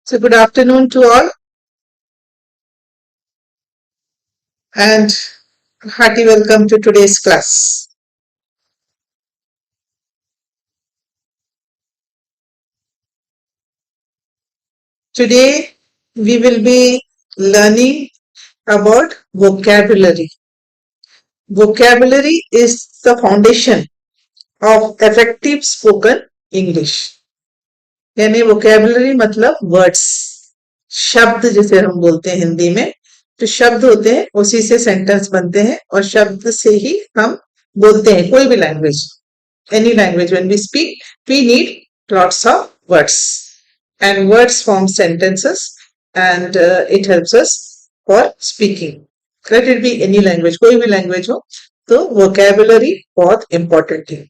So, good afternoon to all and hearty welcome to today's class. Today, we will be learning about vocabulary. Vocabulary is the foundation of effective spoken English. यानी vocabulary मतलब words, शब्द जिसे हम बोलते हैं हिंदी में, जो शब्द होते हैं उसी से सेंटेंस बनते हैं और शब्द से ही हम बोलते हैं कोई भी language. Any language, when we speak, we need lots of words, and words form sentences, and it helps us for speaking. Let it be any language, कोई भी language हो, तो vocabulary बहुत important है.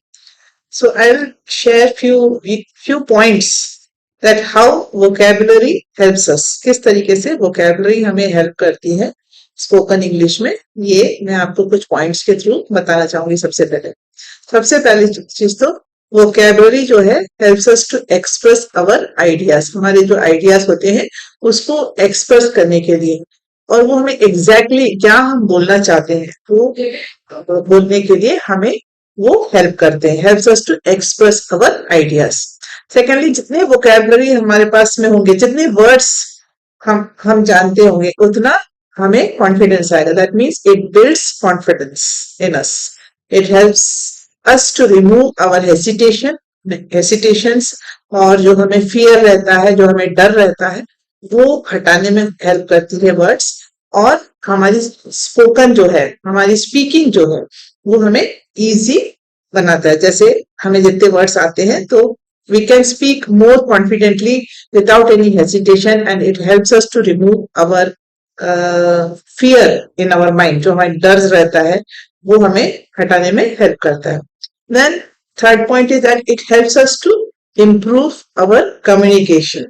So I'll share few points that how vocabulary helps us. किस तरीके से vocabulary हमें help करती है स्पोकन इंग्लिश में, ये मैं आपको कुछ पॉइंट्स के थ्रू बताना चाहूंगी. सबसे पहली चीज तो वोकेबलरी जो है helps us to express our ideas. हमारे जो आइडियाज होते हैं उसको एक्सप्रेस करने के लिए, और वो हमें एग्जैक्टली क्या हम बोलना चाहते हैं वो बोलने के लिए हमें वो हेल्प करते हैं. Helps us to express our ideas. Secondly, जितने वोकेबलरी हमारे पास में होंगे, जितने वर्ड्स हम जानते होंगे, उतना हमें कॉन्फिडेंस आएगा. That means it builds confidence in us. It helps us to remove our hesitations, और जो हमें fear रहता है, जो हमें डर रहता है, वो हटाने में हेल्प करती है वर्ड्स. और हमारी स्पोकन जो है, हमारी स्पीकिंग जो है, वो हमें इजी बनाता है. जैसे हमें जितने वर्ड्स आते हैं तो we can speak more confidently without any hesitation, and it helps us to remove our fear in our mind. जो हमारा डर रहता है वो हमें हटाने में हेल्प करता है. Then third point is that it helps us to improve our communication.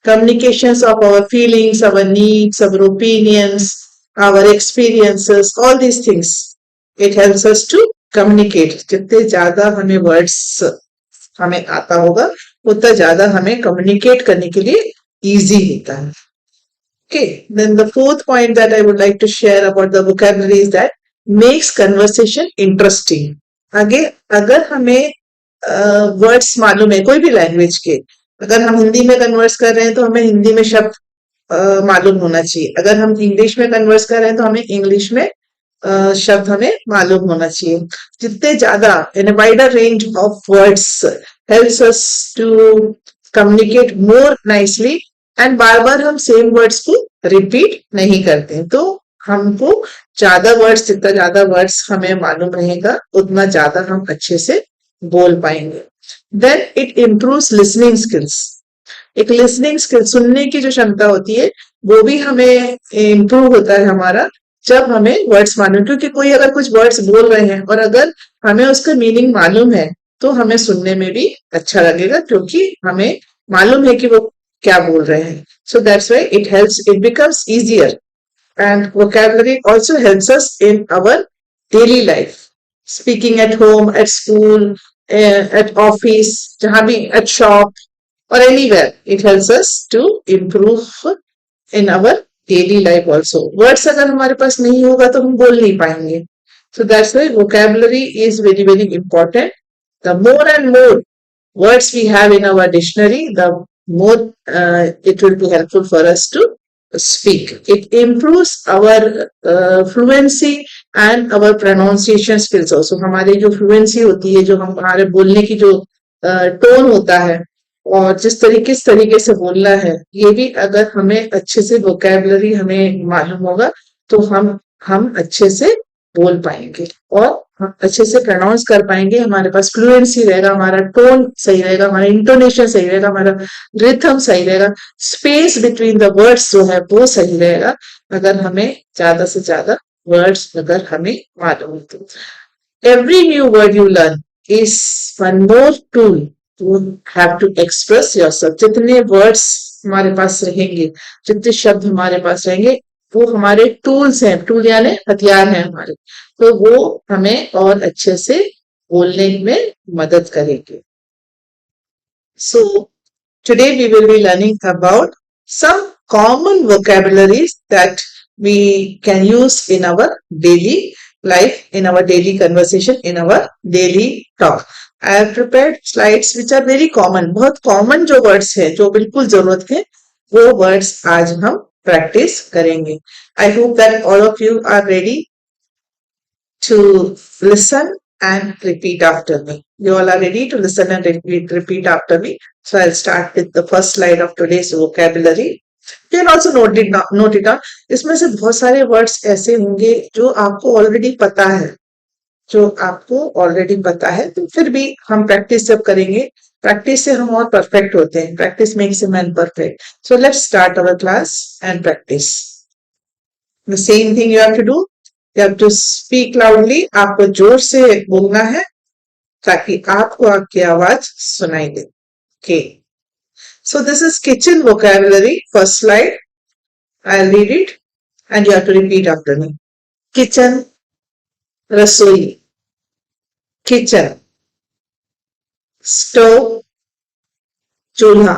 Communications of our feelings, our needs, our opinions, our experiences, all these things. It helps us to communicate. जितने ज्यादा हमें words हमें आता होगा, उतना ज्यादा हमें communicate करने के लिए easy होता है. Okay, then the fourth point that I would like to share about the vocabulary is that makes conversation interesting. आगे अगर हमें वर्ड्स मालूम है कोई भी लैंग्वेज के, अगर हम हिंदी में कन्वर्स कर रहे हैं तो हमें हिंदी में शब्द मालूम होना चाहिए. अगर हम इंग्लिश में कन्वर्स कर रहे हैं तो हमें इंग्लिश में शब्द हमें मालूम होना चाहिए. जितने ज्यादा in a wider range of words helps us to communicate more nicely, and बार बार हम सेम वर्ड्स को रिपीट नहीं करते. तो हमको ज्यादा वर्ड्स, जितना ज्यादा वर्ड्स हमें मालूम रहेगा उतना ज्यादा हम अच्छे से बोल पाएंगे. Then it improves listening skills. एक लिसनिंग स्किल, सुनने की जो क्षमता होती है, वो भी हमें इम्प्रूव होता है हमारा जब हमें वर्ड्स मालूम. क्योंकि कोई अगर कुछ वर्ड्स बोल रहे हैं और अगर हमें उसका मीनिंग मालूम है तो हमें सुनने में भी अच्छा लगेगा, क्योंकि हमें मालूम है कि वो क्या बोल रहे हैं. So that's why it helps, it becomes easier. And vocabulary also helps us in our daily life. Speaking at home, at school, at office, जहाँ भी, at shop or anywhere, it helps us to improve in our daily life also. Words अगर हमारे पास नहीं होगा तो हम बोल नहीं पाएंगे. So that's why vocabulary is very very important. The more and more words we have in our dictionary, the more it will be helpful for us to speak. It improves our fluency and our pronunciation skills also. हमारी जो fluency होती है, जो हमारे बोलने की जो tone होता है और जिस तरीके से बोलना है, ये भी अगर हमें अच्छे से vocabulary हमें मालूम होगा तो हम अच्छे से बोल पाएंगे और हम अच्छे से प्रोनाउंस कर पाएंगे. हमारे पास फ्लुएंसी रहेगा, हमारा टोन सही रहेगा, हमारा इंटोनेशन सही रहेगा, हमारा रिथम सही रहेगा, स्पेस बिटवीन द वर्ड्स जो है वो सही रहेगा अगर हमें ज्यादा से ज्यादा वर्ड्स अगर हमें मालूम हो तो. Every new word you learn is one more tool to have to express yourself. जितने वर्ड्स हमारे पास रहेंगे, जितने शब्द हमारे पास रहेंगे, वो हमारे टूल्स हैं. टूल यानी हथियार हैं हमारे, तो वो हमें और अच्छे से बोलने में मदद करेंगे. So today we will be learning about some common vocabularies that we can use in our daily life, in our daily conversation, in our daily talk. I have prepared slides which are very common. बहुत common जो words है, जो बिल्कुल जरूरत है, वो words आज हम practice करेंगे. I hope that all of you are ready to listen and repeat after me. You all are ready to listen and repeat after me. So I'll start with the first slide of today's vocabulary. You can also note it down. इसमें से बहुत सारे words ऐसे होंगे जो आपको already पता है, जो आपको ऑलरेडी पता है, तो फिर भी हम प्रैक्टिस जब करेंगे, प्रैक्टिस से हम और परफेक्ट होते हैं. Practice makes a man perfect. So let's start our class and practice. The same thing you have to do. You have to speak loudly. आपको जोर से बोलना है ताकि आपको आपकी आवाज सुनाई दे. Okay. So this is kitchen vocabulary. First slide. I'll read it and you have to repeat after me. Kitchen, रसोई. Kitchen. Stove, चूल्हा.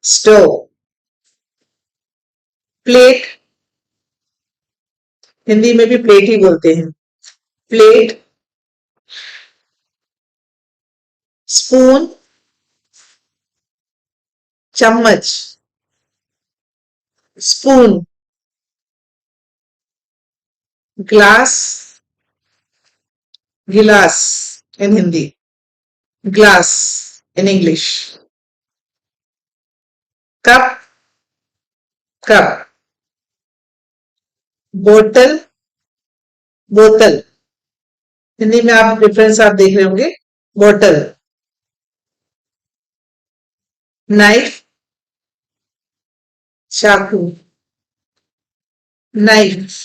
Stove. प्लेट, हिंदी में भी प्लेट ही बोलते हैं. प्लेट. स्पून, चम्मच. स्पून. ग्लास, गिलास in Hindi. Glass in English. Cup, cup. बोतल, बोतल. हिंदी में आप डिफरेंस आप देख रहे होंगे. बोतल. नाइफ, चाकू. नाइफ.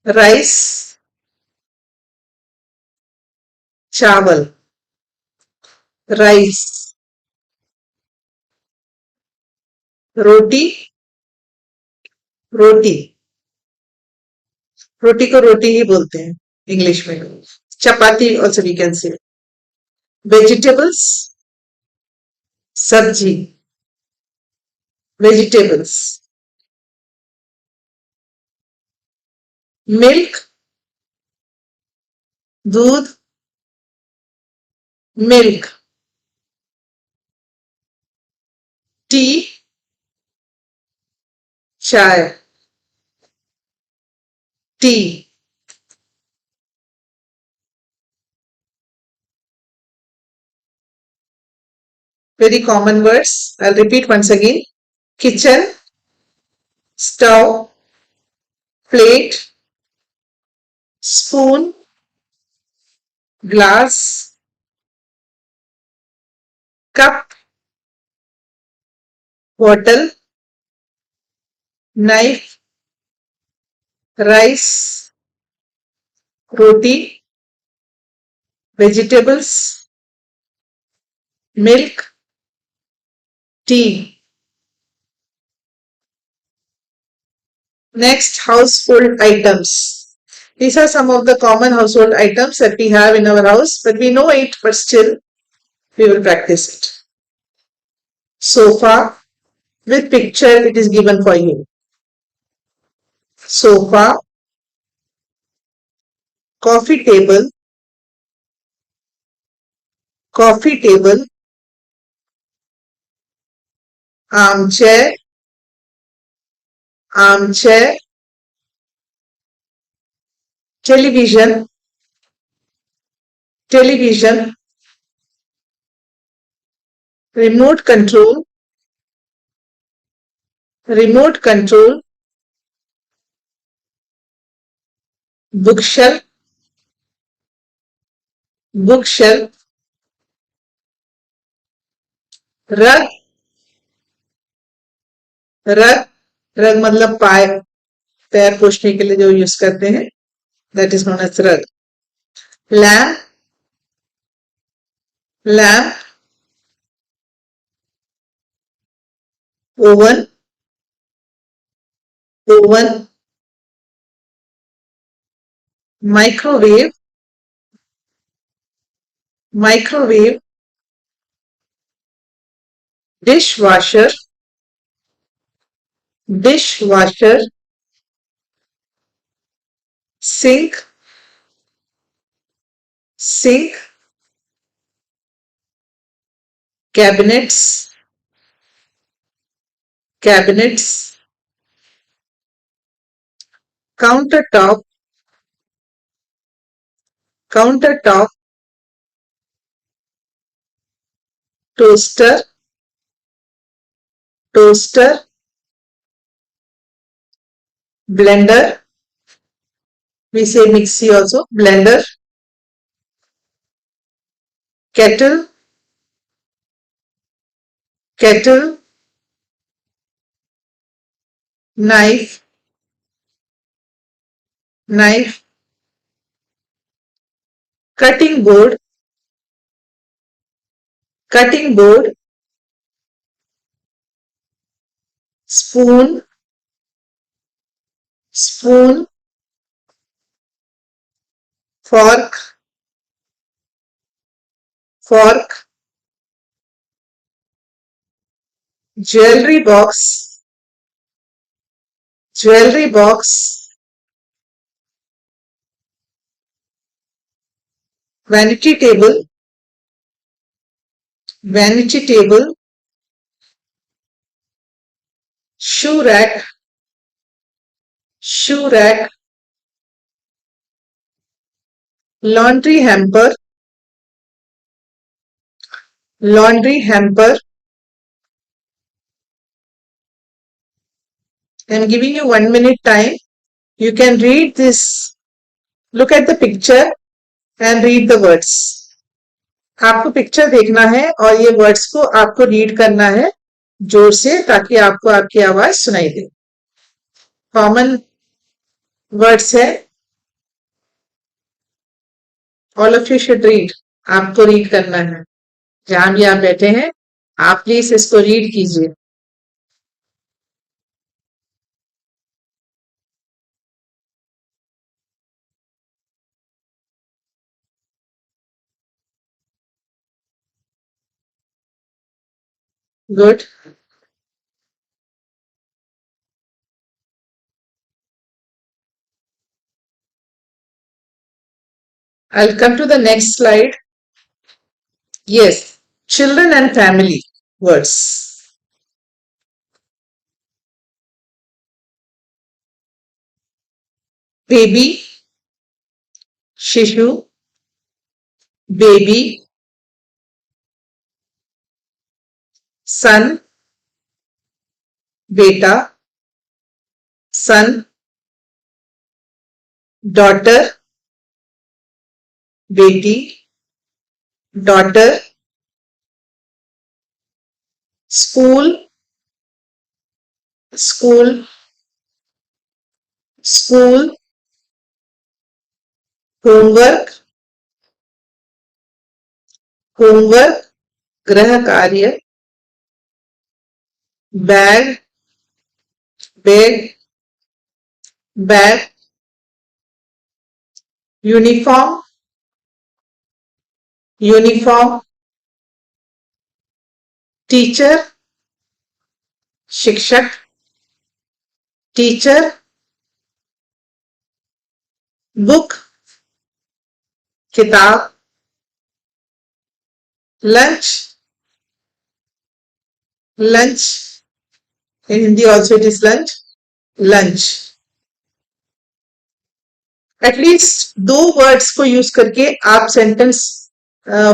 राइस, चावल. राइस. रोटी, रोटी. रोटी को रोटी ही बोलते हैं इंग्लिश में. Chapati also we can say. Vegetables, सब्जी. वेजिटेबल्स. मिल्क, दूध. मिल्क. टी, चाय. Tea. Very common words. I'll repeat once again. Kitchen, stove, plate, spoon, glass, cup, bottle, knife, rice, roti, vegetables, milk, tea. Next, household items. These are some of the common household items that we have in our house, but we know it, but still we will practice it. Sofa, with picture it is given for you. Sofa, coffee table, coffee table, armchair, armchair, television, television, remote control, remote control, bookshelf, bookshelf, rug, रग. रग मतलब पैर पोछने के लिए जो use करते हैं, दैट इज नोन एज रग. Lamp, lamp. Oven, oven. Microwave, microwave. dishwasher, dishwasher, sink, sink, cabinets, cabinets, countertop, countertop, toaster, toaster, blender, we say mixie also, blender, kettle, kettle, knife, knife, cutting board, cutting board, spoon, spoon, fork, fork, jewelry box, jewelry box, vanity table, vanity table, shoe rack, shoe rack, laundry hamper, laundry hamper. I'm giving you 1 minute time. You can read this. Look at the picture and read the words. आपको picture देखना है और ये words को आपको read करना है जोर से ताकि आपको आपकी आवाज सुनाई दे. कॉमन वर्ड्स है. All of you should read. आपको रीड करना है. जहां भी आप बैठे हैं आप प्लीज इसको रीड कीजिए. Good. I'll come to the next slide. Yes, children and family words. Baby, shishu, baby, son, beta, son, daughter, beti, daughter, school, school, school, homework, homework, grah karya, bag, bag, bag, uniform, uniform, teacher, शिक्षक, teacher, book, किताब, lunch, lunch, in Hindi also it is lunch, lunch. At least दो words को use करके आप sentence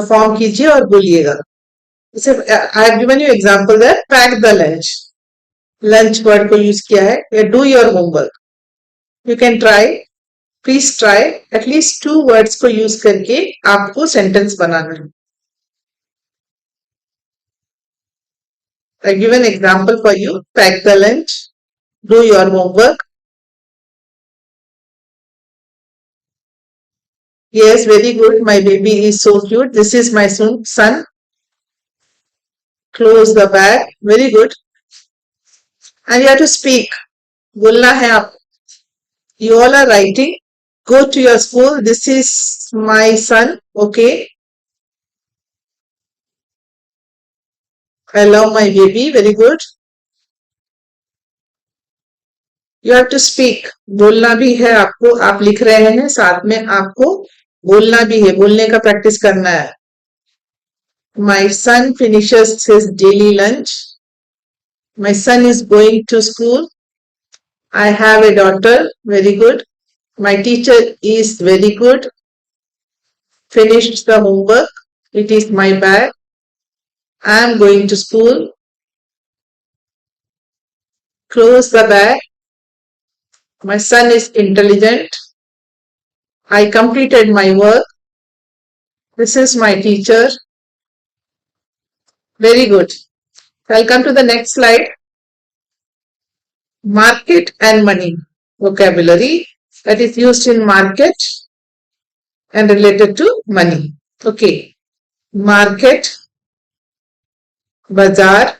form कीजिए और बोलिएगा. जैसे I have given you example that pack the lunch. Lunch word को यूज किया है. या do your homework. You can try. Please try. At least two words को यूज करके आपको सेंटेंस बनाना है. I give an example for you. Pack the lunch. Do your homework. Yes, very good. My baby is so cute. This is my son. Close the bag. Very good. And you have to speak. बोलना है आप. You all are writing. Go to your school. This is my son. Okay. I love my baby. Very good. You have to speak. बोलना भी है आपको. आप लिख रहे हैं साथ में आपको बोलना भी है. बोलने का प्रैक्टिस करना है. My son finishes his daily lunch. My son is going to school. I have a daughter. Very good. My teacher is very good. Finished the homework. It is my bag. I am going to school. Close the bag. My son is intelligent. I completed my work. This is my teacher. Very good. I'll come to the next slide. Market and money vocabulary that is used in market and related to money. Okay. Market, bazaar,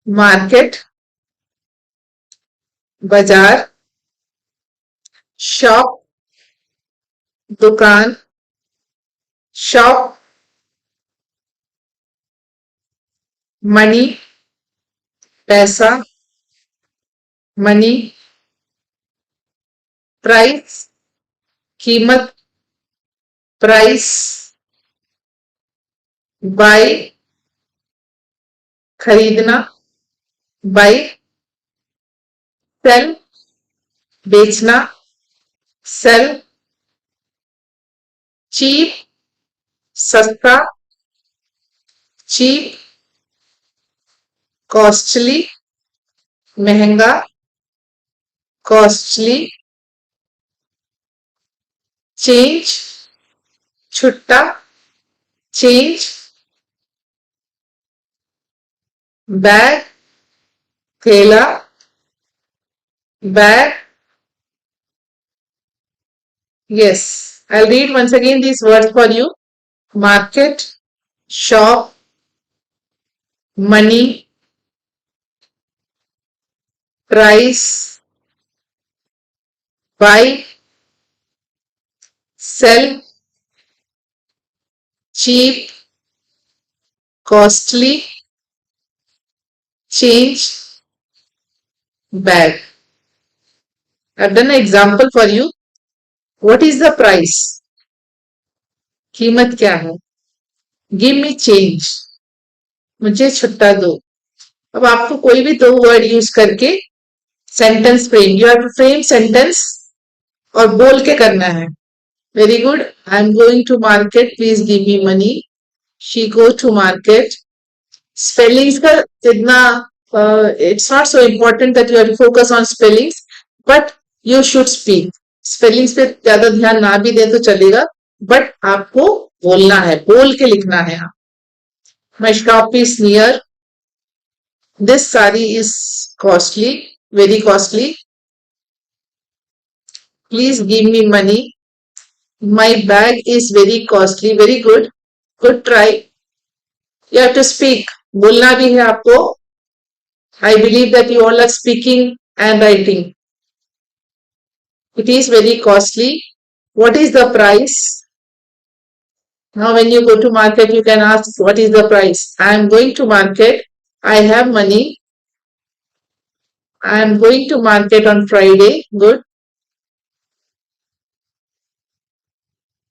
market, bazaar, shop, दुकान, shop, money, पैसा, money, price, कीमत, price, buy, खरीदना, buy, sell, बेचना, sell, cheap, सस्ता, cheap, costly, महंगा, costly, change, छुट्टा, change, bag, थैला, bag. Yes, I'll read once again these words for you. Market, shop, money, price, buy, sell, cheap, costly, change, bag. I've done an example for you. What is the price? कीमत क्या है? Give me change. मुझे छुट्टा दो. अब आपको कोई भी दो वर्ड यूज करके sentence frame. You have to frame sentence और बोल के करना है. Very good. I am going to market. Please give me money. She go to market. Spellings का इतना it's not so important that you have to focus on spellings, but you should speak. Spellings पे ज्यादा ध्यान ना भी दे तो चलेगा, but आपको बोलना है, बोल के लिखना है. My shop is near. This sari is costly, very costly. Please give me money. My bag is very costly. Very good. Good try. You have to speak. बोलना भी है आपको. I believe that you all are speaking and writing. It is very costly. What is the price? Now when you go to market, you can ask, what is the price? I am going to market. I have money. I am going to market on Friday. Good.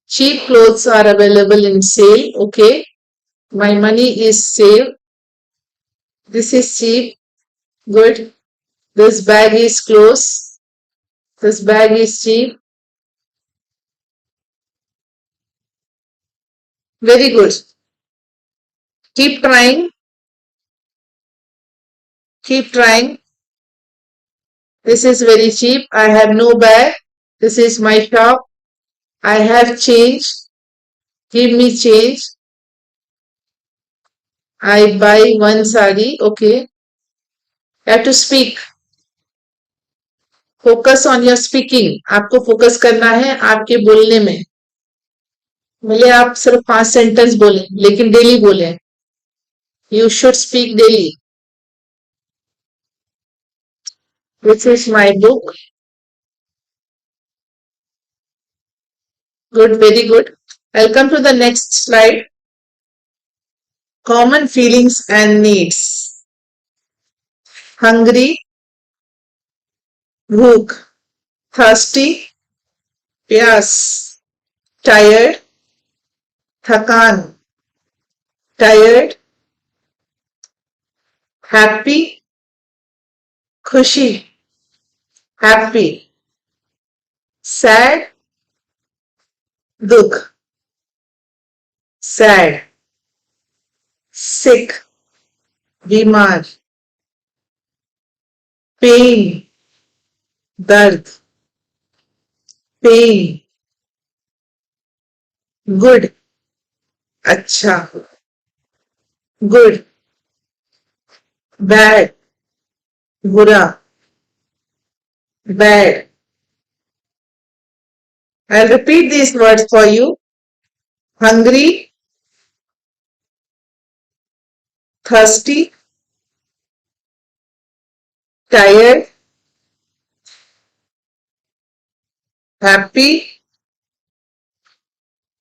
Cheap clothes are available in sale. Okay. My money is saved. This is cheap. Good. This bag is close. This bag is cheap. Very good. Keep trying. Keep trying. This is very cheap. I have no bag. This is my shop. I have change. Give me change. I buy one sari. Okay. You have to speak. Focus on your speaking. आपको focus करना है आपके बोलने में. भले आप सिर्फ 5 sentence बोलें, लेकिन डेली बोलें. You should speak daily. This is my book. Good, very good. I'll come to the next slide. common feelings and needs. Hungry, भूख, thirsty, प्यास, tired, थकान, tired, happy, खुशी, happy, sad, दुख, sad, sick, बीमार, pain, दर्द, pain, good, अच्छा, good, bad, बुरा, bad. I'll repeat these words for you. Hungry, thirsty, tired, happy,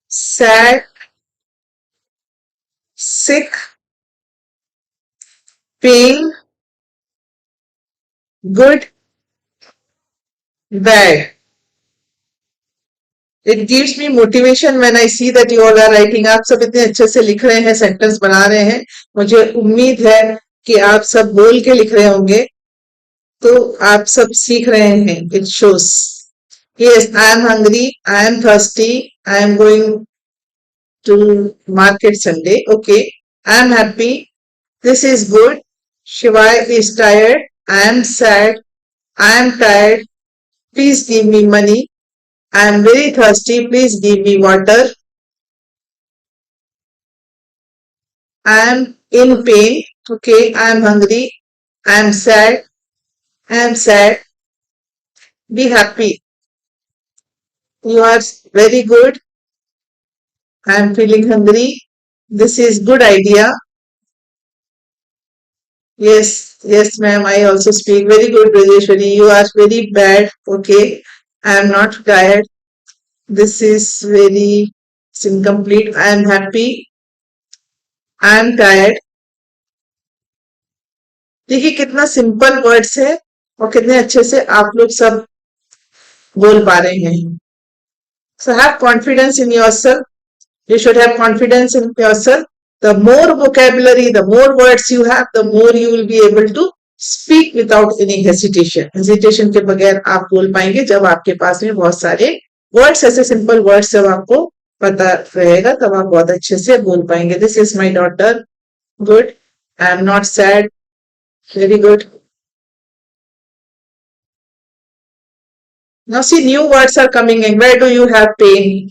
sad, sick, pain, good, bad. It gives me motivation when I see that you all are writing. आप सब इतने अच्छे से लिख रहे हैं, सेंटेंस बना रहे हैं. मुझे उम्मीद है कि आप सब बोल के लिख रहे होंगे. तो आप सब सीख रहे हैं. It shows. Yes, I am hungry. I am thirsty. I am going to market Sunday. Okay. I am happy. This is good. Shivai is tired. I am sad. I am tired. Please give me money. I am very thirsty. Please give me water. I am in pain. Okay. I am hungry. I am sad. I am sad. Be happy. You are very good. I am feeling hungry. This is good idea. Yes, yes, ma'am. I also speak very good, Rajeshwari. You are very bad. Okay. I am not tired. This is very incomplete. I am happy. I am tired. देखिए कितना simple words है और कितने अच्छे से आप लोग सब बोल पा रहे हैं. So have confidence in yourself. You should have confidence in yourself. The more vocabulary, the more words you have, the more you will be able to speak without any hesitation. Hesitation के बगैर आप बोल पाएंगे जब आपके पास में बहुत सारे वर्ड्स, ऐसे सिंपल वर्ड्स जब आपको पता रहेगा तब आप बहुत अच्छे से बोल पाएंगे. This is my daughter. Good. I am not sad. Very good. Now see, new words are coming in. Where do you have pain?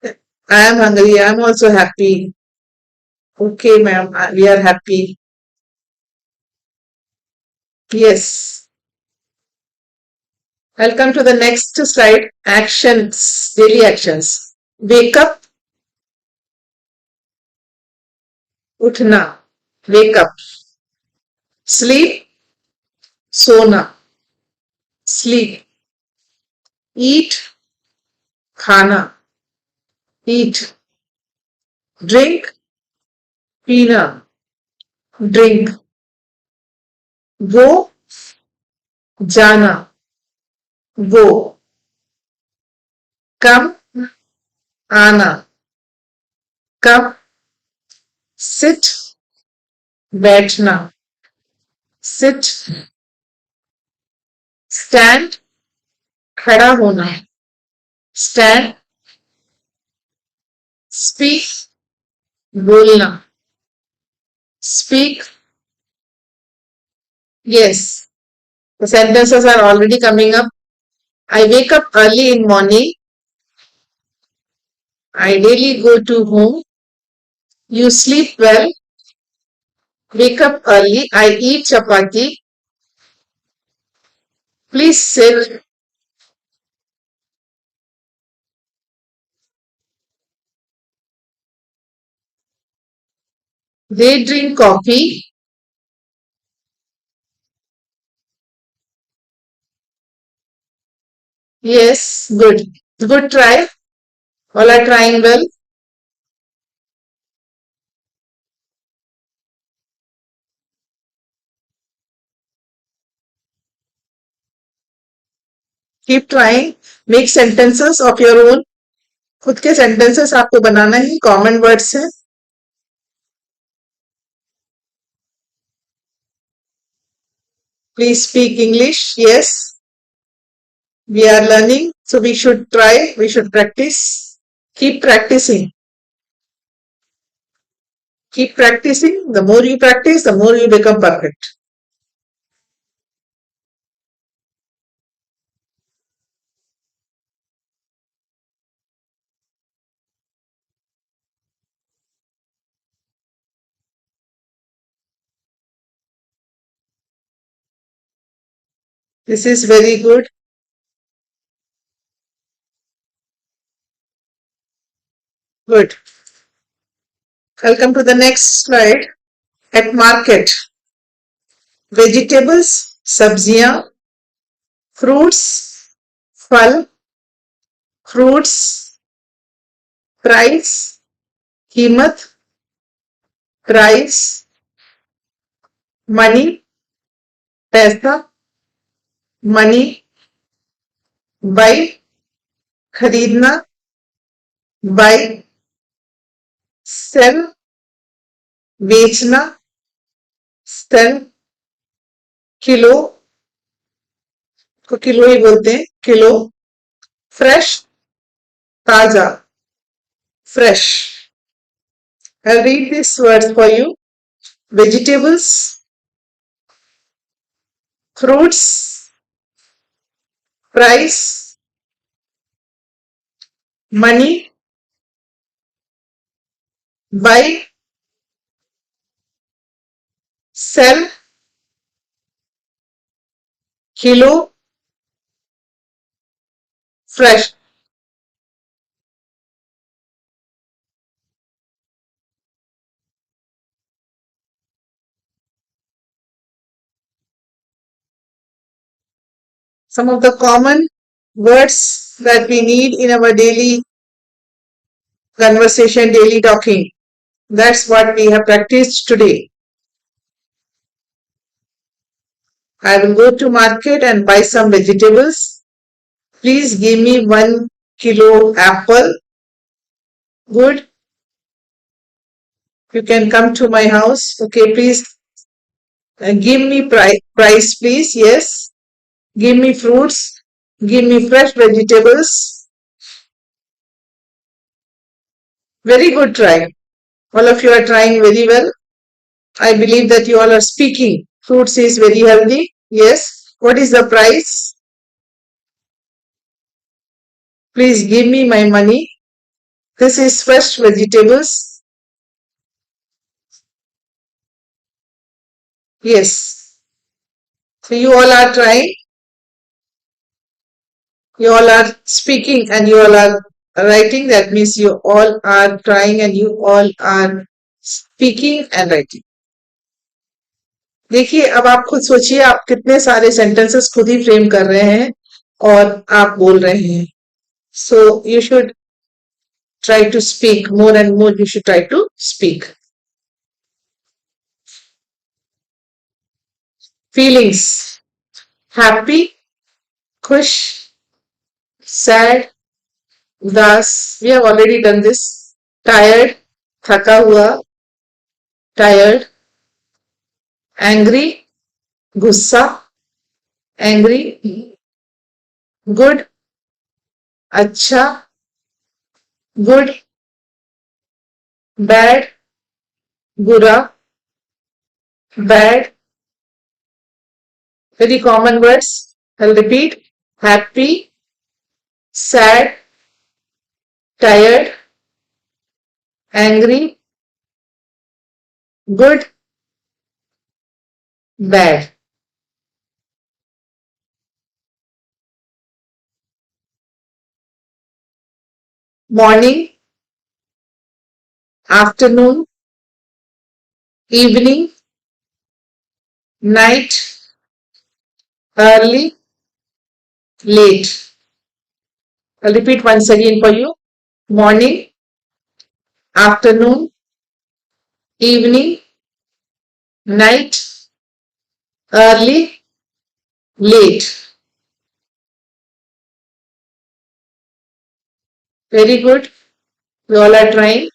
I am hungry. I am also happy. Okay, ma'am. We are happy. Yes. I'll come to the next slide. Actions, daily actions. Wake up, उठना. Wake up. Sleep, सोना. Sleep. Eat, खाना. Eat. Drink, पीना. Drink. Go, जाना. Go. Come, आना. Come. Sit, बैठना. Sit. Stand, खड़ा होना. Stand. Speak, बोलना. Speak. Yes. The sentences are already coming up. I wake up early in morning. I daily go to home. You sleep well. Wake up early. I eat chapati. Please sit. They drink coffee. Yes, good. Good try. All are trying well. Keep trying, make sentences of your own. खुद के sentences आपको बनाना ही, common words हैं। Please speak English. Yes, we are learning, so we should try, we should practice. Keep practicing. Keep practicing. The more you practice, the more you become perfect. This is very good. Good. I'll come to the next slide. At market, vegetables, sabziyan, fruits, फल, fruits, price, कीमत, price, money, पैसा, money, buy, खरीदना, buy, sell, बेचना, sell, kilo को kilo ही बोलते हैं, kilo, fresh, ताजा, fresh. I'll read these words for you. Vegetables, fruits, price, money, buy, sell, kilo, fresh. Some of the common words that we need in our daily conversation, daily talking. That's what we have practiced today. I will go to market and buy some vegetables. Please give me 1 kilo apple. Good. You can come to my house. Okay, please give me price, please. Yes. Give me fruits. Give me fresh vegetables. Very good try. All of you are trying very well. I believe that you all are speaking. Fruits is very healthy. Yes. What is the price? Please give me my money. This is fresh vegetables. Yes. So you all are trying. You all are speaking and you all are writing. That means you all are trying and you all are speaking and writing. देखिए, अब आप खुद सोचिए, आप कितने सारे sentences खुद ही frame कर रहे हैं और आप बोल रहे हैं. So you should try to speak more and more. You should try to speak. Feelings: happy, खुश, sad, उदास. We have already done this. Tired, थका हुआ, tired. Angry, गुस्सा, angry. Good, अच्छा, good. Bad, बुरा, bad. Very common words. I'll repeat. Happy, sad, tired, angry, good, bad. Morning, afternoon, evening, night, early, late. I'll repeat once again for you. Morning, afternoon, evening, night, early, late. Very good. We all are trying.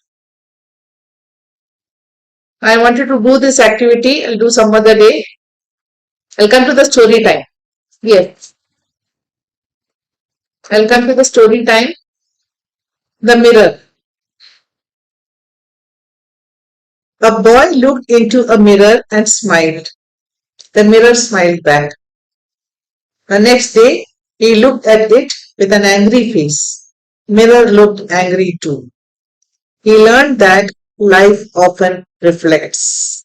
I wanted to do this activity. I'll do some other day. I'll come to the story time. Yes. I'll come to the story time. The mirror. A boy looked into a mirror and smiled. The mirror smiled back. The next day, he looked at it with an angry face. Mirror looked angry too. He learned that life often reflects.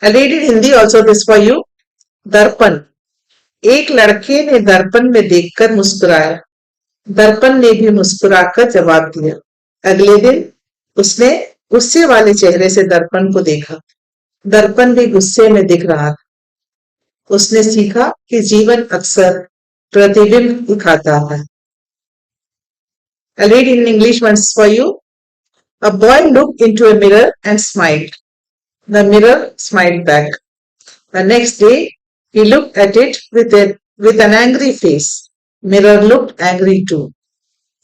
I'll read it in Hindi also this for you. दर्पण. एक लड़के ने दर्पण में देखकर मुस्कुराया. दर्पण ने भी मुस्कुराकर जवाब दिया. अगले दिन उसने गुस्से वाले चेहरे से दर्पण को देखा. दर्पण भी गुस्से में दिख रहा था. उसने सीखा कि जीवन अक्सर प्रतिबिंब दिखाता है. I'll read in English once for you. A boy looked into a mirror and smiled. The mirror smiled back. The next day, he looked at it with an angry face. Mirror looked angry too.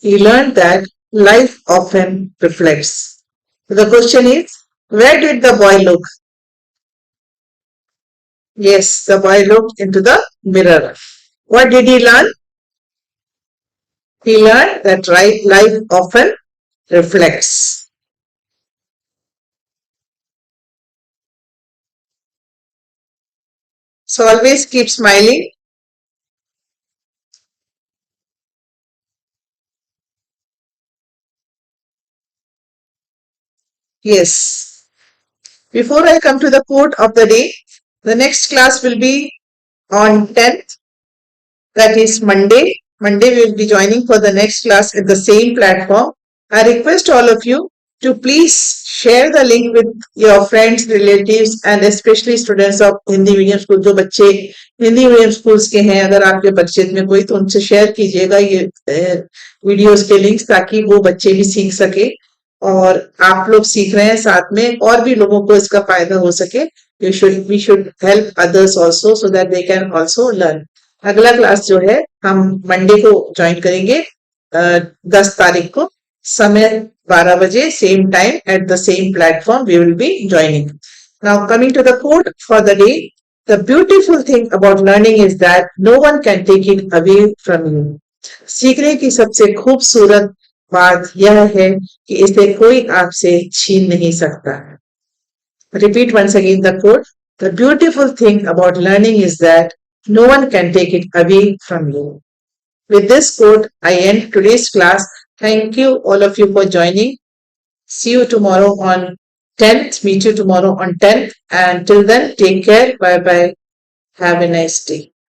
He learned that life often reflects. The question is, where did the boy look? Yes, the boy looked into the mirror. What did he learn? He learned that life often reflects. So always keep smiling. Yes. Before I come to the quote of the day, the next class will be on 10th, that is Monday. Monday we will be joining for the next class at the same platform. I request all of you to please share the link with your friends, relatives and especially students of Hindi medium school. जो बच्चे Hindi medium schools के हैं, अगर आपके परिचित में कोई, तो उनसे शेयर कीजिएगा ये वीडियोस के लिंक्स, ताकि वो बच्चे भी सीख सके और आप लोग सीख रहे हैं साथ में और भी लोगों को इसका फायदा हो सके. we should help others also so that they can also learn. अगला क्लास जो है हम मंडे को ज्वाइन करेंगे 10 तारीख को, समय 12 बजे, same time at the same platform we will be joining. Now coming to the quote for the day, the beautiful thing about learning is that no one can take it away from you. सीखने की सबसे खूबसूरत बात यह है कि इसे कोई आपसे छीन नहीं सकता. Repeat once again the quote. The beautiful thing about learning is that no one can take it away from you. With this quote, I end today's class. Thank you all of you for joining. See you tomorrow on 10th. Meet you tomorrow on 10th. And till then, take care. Bye bye. Have a nice day.